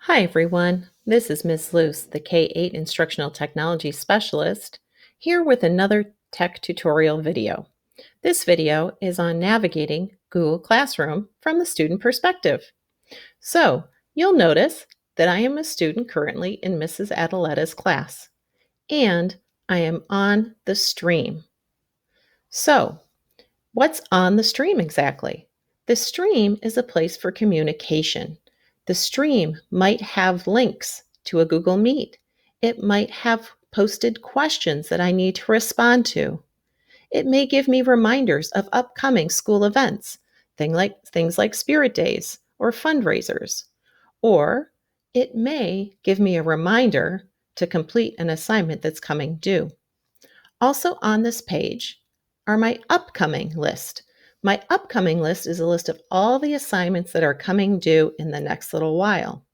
Hi, everyone. This is Ms. Luce, the K-8 Instructional Technology Specialist, here with another tech tutorial video. This video is on navigating Google Classroom from the student perspective. So, you'll notice that I am a student currently in Mrs. Adeletta's class, and I am on the stream. So, what's on the stream exactly? The stream is a place for communication. The stream might have links to a Google Meet. It might have posted questions that I need to respond to. It may give me reminders of upcoming school events, things like Spirit Days or fundraisers. Or it may give me a reminder to complete an assignment that's coming due. Also on this page are my upcoming list. My upcoming list is a list of all the assignments that are coming due in the next little while.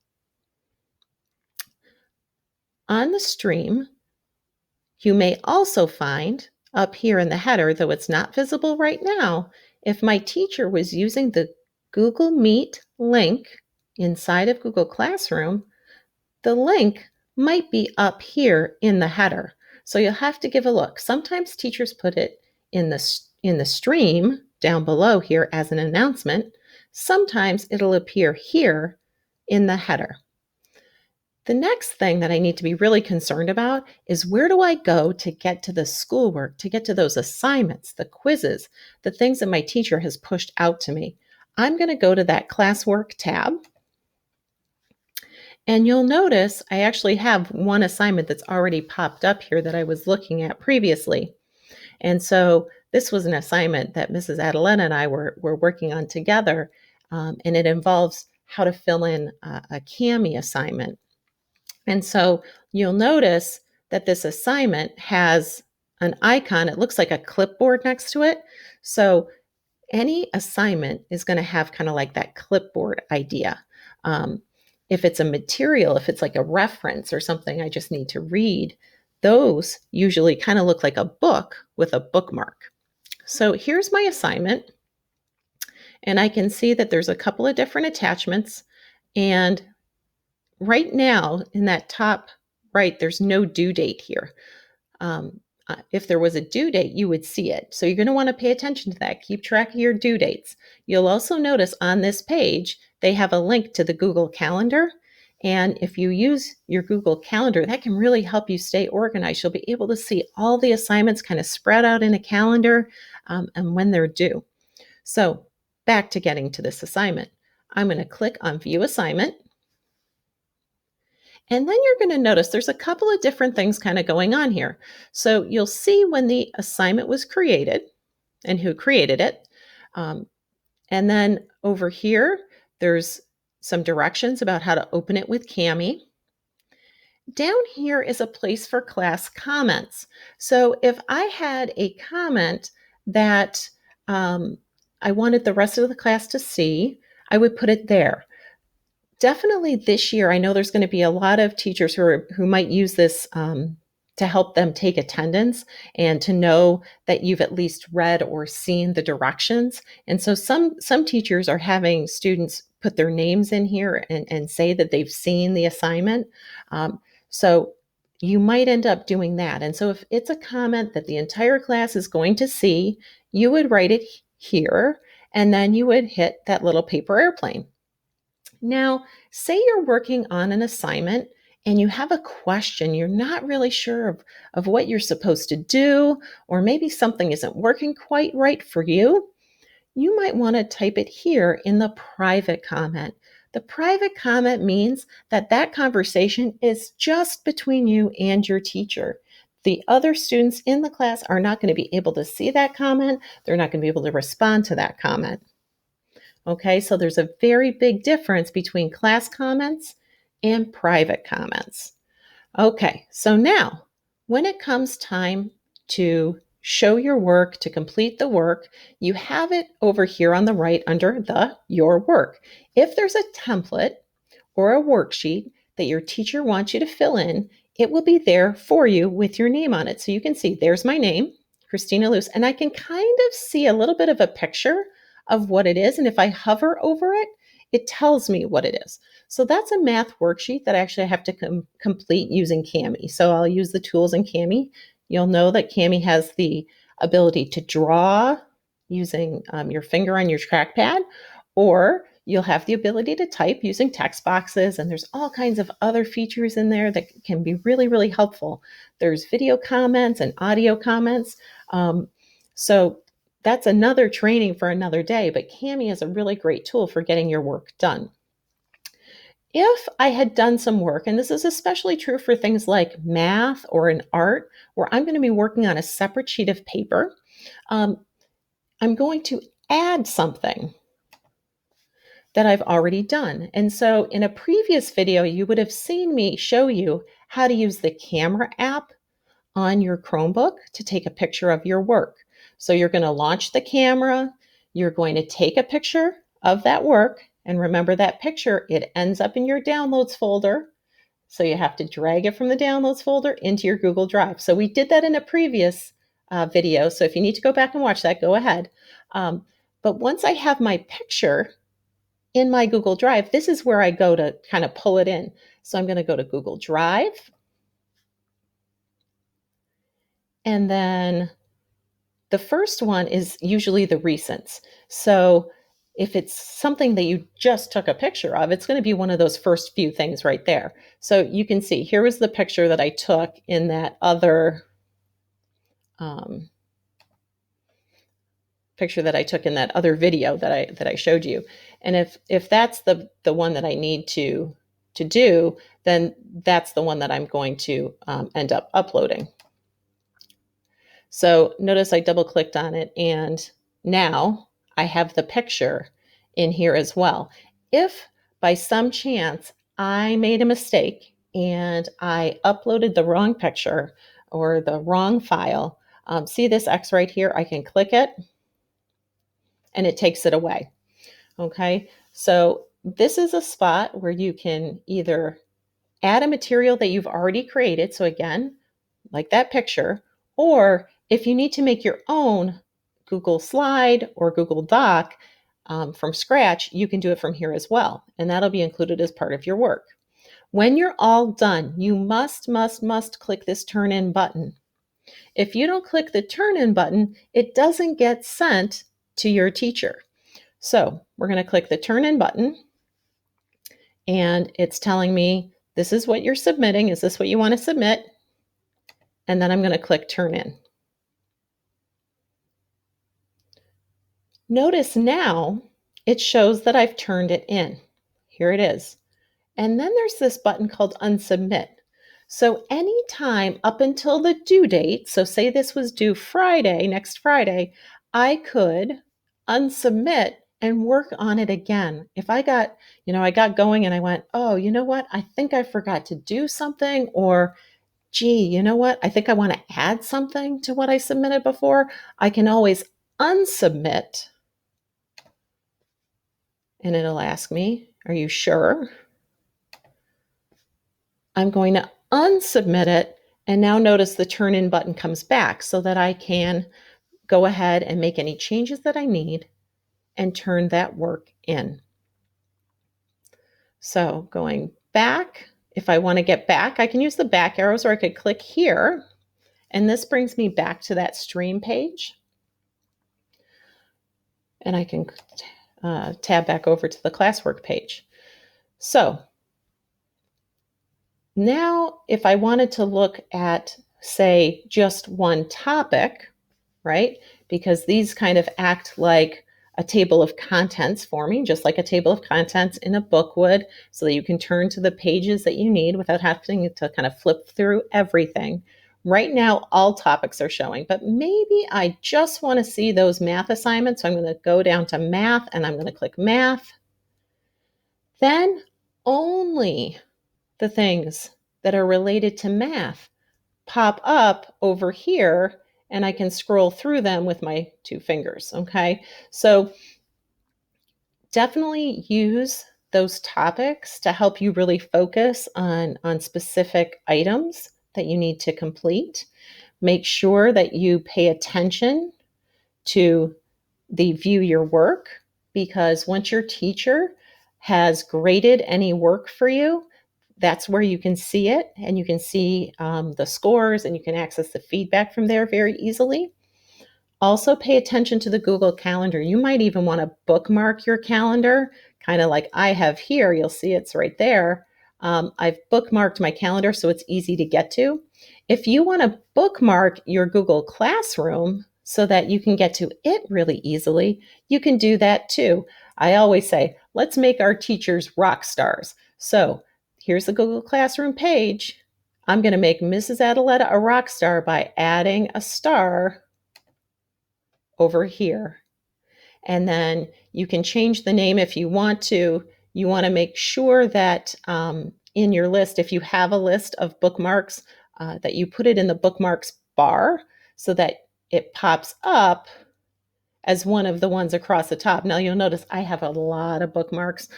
On the stream, you may also find up here in the header, though it's not visible right now, if my teacher was using the Google Meet link inside of Google Classroom, the link might be up here in the header. So you'll have to give a look. Sometimes teachers put it in the stream down below here as an announcement. Sometimes it'll appear here in the header. The next thing that I need to be really concerned about is where do I go to get to the schoolwork, to get to those assignments, the quizzes, the things that my teacher has pushed out to me. I'm going to go to that classwork tab. And you'll notice I actually have one assignment that's already popped up here that I was looking at previously. And so this was an assignment that Mrs. Adelena and I were working on together, and it involves how to fill in a CAMI assignment. And so you'll notice that this assignment has an icon. It looks like a clipboard next to it. So any assignment is going to have kind of like that clipboard idea. If it's a material, if it's like a reference or something I just need to read, those usually kind of look like a book with a bookmark. So here's my assignment, and I can see that there's a couple of different attachments, and right now in that top right, there's no due date here. If there was a due date, you would see it. So you're going to want to pay attention to that. Keep track of your due dates. You'll also notice on this page, they have a link to the Google Calendar. And if you use your Google Calendar, that can really help you stay organized. You'll be able to see all the assignments kind of spread out in a calendar and when they're due. So back to getting to this assignment. I'm going to click on View Assignment. And then you're going to notice there's a couple of different things kind of going on here. So you'll see when the assignment was created and who created it. And then over here, there's some directions about how to open it with CAMI. Down here is a place for class comments. So if I had a comment that I wanted the rest of the class to see, I would put it there. Definitely this year, I know there's going to be a lot of teachers who might use this to help them take attendance and to know that you've at least read or seen the directions. And so some teachers are having students put their names in here and say that they've seen the assignment. So you might end up doing that. And so if it's a comment that the entire class is going to see, you would write it here, and then you would hit that little paper airplane. Now, say you're working on an assignment and you have a question, you're not really sure of what you're supposed to do, or maybe something isn't working quite right for you. You might want to type it here in the private comment. The private comment means that that conversation is just between you and your teacher. The other students in the class are not going to be able to see that comment. They're not going to be able to respond to that comment. Okay, so there's a very big difference between class comments and private comments. Okay, so now when it comes time to show your work, to complete the work, you have it over here on the right under the Your Work. If there's a template or a worksheet that your teacher wants you to fill in, it will be there for you with your name on it. So you can see there's my name, Christina Luce, and I can kind of see a little bit of a picture of what it is. And if I hover over it, it tells me what it is. So that's a math worksheet that I actually have to complete using Kami. So I'll use the tools in Kami. You'll know that Kami has the ability to draw using your finger on your trackpad, or you'll have the ability to type using text boxes, and there's all kinds of other features in there that can be really, really helpful. There's video comments and audio comments. So that's another training for another day, but Kami is a really great tool for getting your work done. If I had done some work, and this is especially true for things like math or an art, where I'm going to be working on a separate sheet of paper, I'm going to add something that I've already done. And so in a previous video, you would have seen me show you how to use the camera app on your Chromebook to take a picture of your work. So you're going to launch the camera, you're going to take a picture of that work, and remember that picture, it ends up in your downloads folder. So you have to drag it from the downloads folder into your Google Drive. So we did that in a previous video. So if you need to go back and watch that, go ahead. But once I have my picture in my Google Drive, this is where I go to kind of pull it in. So I'm going to go to Google Drive. And then the first one is usually the recents. So if it's something that you just took a picture of, it's going to be one of those first few things right there. So you can see, here was the picture that I took in that other video that I showed you. And if that's the one that I need to do, then that's the one that I'm going to end up uploading. So notice I double clicked on it, and now I have the picture in here as well. If by some chance I made a mistake and I uploaded the wrong picture or the wrong file, see this X right here? I can click it and it takes it away. Okay, so this is a spot where you can either add a material that you've already created, so again, like that picture, or if you need to make your own Google Slide or Google Doc from scratch, you can do it from here as well, and that'll be included as part of your work. When you're all done, you must click this Turn In button. If you don't click the Turn In button, it doesn't get sent to your teacher. So we're going to click the Turn In button, and it's telling me, this is what you're submitting. Is this what you want to submit? And then I'm going to click Turn In. Notice now it shows that I've turned it in. Here it is. And then there's this button called Unsubmit. So anytime up until the due date, so say this was due Friday, next Friday, I could unsubmit and work on it again. If I got going and I went, oh, you know what? I think I forgot to do something, or gee, you know what? I think I want to add something to what I submitted before. I can always unsubmit, and it'll ask me, are you sure? I'm going to unsubmit it, and now notice the Turn In button comes back so that I can go ahead and make any changes that I need and turn that work in. So going back, if I want to get back, I can use the back arrows, or I could click here, and this brings me back to that stream page. And I can tab back over to the classwork page. So now if I wanted to look at, say, just one topic, right? Because these kind of act like a table of contents for me, just like a table of contents in a book would, so that you can turn to the pages that you need without having to kind of flip through everything. Right now, all topics are showing, but maybe I just want to see those math assignments. So I'm going to go down to math, and I'm going to click math. Then only the things that are related to math pop up over here, and I can scroll through them with my two fingers, okay? So definitely use those topics to help you really focus on specific items that you need to complete. Make sure that you pay attention to the view your work, because once your teacher has graded any work for you. That's where you can see it, and you can see the scores, and you can access the feedback from there very easily. Also, pay attention to the Google Calendar. You might even want to bookmark your calendar, kind of like I have here. You'll see it's right there. I've bookmarked my calendar so it's easy to get to. If you want to bookmark your Google Classroom so that you can get to it really easily, you can do that too. I always say, let's make our teachers rock stars. So here's the Google Classroom page. I'm going to make Mrs. Adaletta a rock star by adding a star over here. And then you can change the name if you want to. You want to make sure that in your list, if you have a list of bookmarks, that you put it in the bookmarks bar so that it pops up as one of the ones across the top. Now you'll notice I have a lot of bookmarks,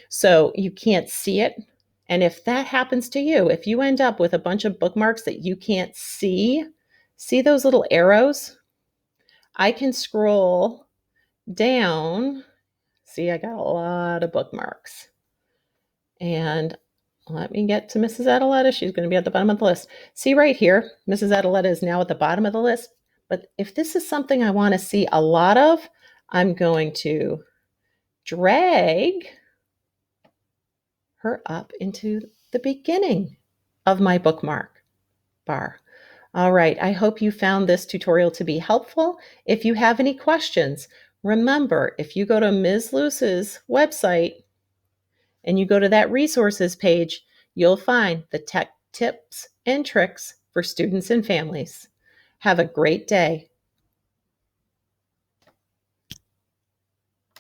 so you can't see it. And if that happens to you, if you end up with a bunch of bookmarks that you can't see those little arrows? I can scroll down. See, I got a lot of bookmarks. And let me get to Mrs. Adaletta. She's going to be at the bottom of the list. See right here, Mrs. Adaletta is now at the bottom of the list. But if this is something I want to see a lot of, I'm going to drag her up into the beginning of my bookmark bar. All right, I hope you found this tutorial to be helpful. If you have any questions, remember, if you go to Ms. Luce's website and you go to that resources page, you'll find the tech tips and tricks for students and families. Have a great day.